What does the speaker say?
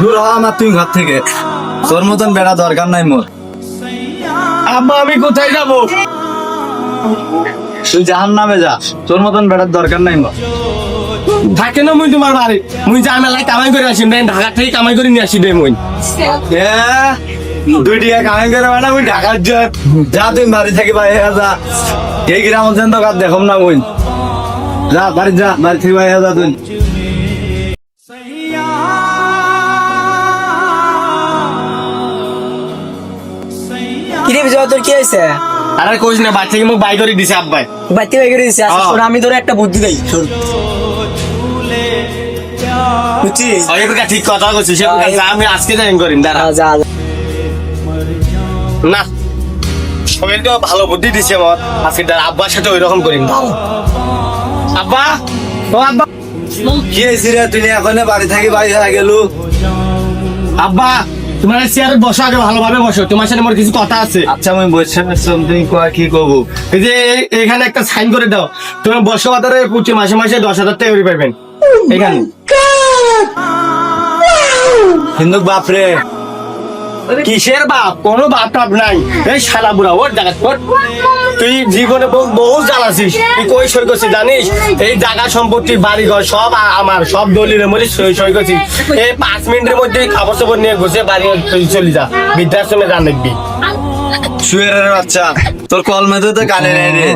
দূর হ আমার তুই ঘর থেকে, তোর মতন বেড়া দরকার নাই মোর। আব্বা আমি কোথায় যাব? তুই জাহান্নামে যা, তোর মতন বেড়ার দরকার নাই মোর। থাকে না মুই তোমার বাড়ি, মুই যা মেলায় কামাই করে আসি দেন, ঢাকা থেকে কামাই করে নিয়ে আসি দে মুই। এ, 2 টাকা কামাই করে মানে মুই ঢাকার যা তুই বাড়ি থেকে বাইরে যা, এই গ্রাম অঞ্চল তো কাজ দেখম না মুই। যা বাড়ি যা, বাড়ি থেকে বাইরে যা তুই। কিরে বিজয় তোর কি হয়েছে? আরে কইস না, বাড়ি থেকে মুখ বাই করে দিছে আব্বাই। বাড়তি হয়ে গেছে। আচ্ছা হ্যাঁ। শোন, আমি তোর একটা বুদ্ধি দেই, শোন। বুঝছিস? ওই প্রকার ঠিক কথা কইছিস, আমি আজকে জয়েন করিম দাঁড়া। যা যা। না সবাই তো ভালো বুদ্ধি দিছে আমার, আজকে দাঁড়া আব্বার সাথে ওই রকম করিম। আব্বা, ও আব্বা, কি হয়েছি রে, তুই এখন বাড়ি থেকে বাইরে হয়ে গেল? আব্বা তোমার চেয়ারে বসো, আগে ভালোভাবে বসো, তোমার সাথে আমার কিছু কথা আছে। আচ্ছা আমি বসে তুমি কি করবো? এই যে এখানে একটা সাইন করে দাও, তুমি বর্ষ বাজারে প্রতি মাসে মাসে 10,000 টাকা করে পাবেন এখানে। কিন্তু বাপরে, কিসের বাপ? কোনো বাপ টাপ নাই। এই শালা বুড়া ওর জায়গা ওঠ। তুই জীবনে বহু জ্বালাছিস, তুই কই সই করছিস জানিস? এই জায়গা সম্পত্তি বাড়ি ঘর সব আমার, সব দলিলের মধ্যে সই করছিস। এই 5 মিনিটের মধ্যে খাবার সাবার নিয়ে ঘুষে বাড়ি চলে যা, বৃদ্ধাশ্রমে যা দেখবি। শুয়ের বাচ্চা, তোর কলমে তো কানে নেই রে।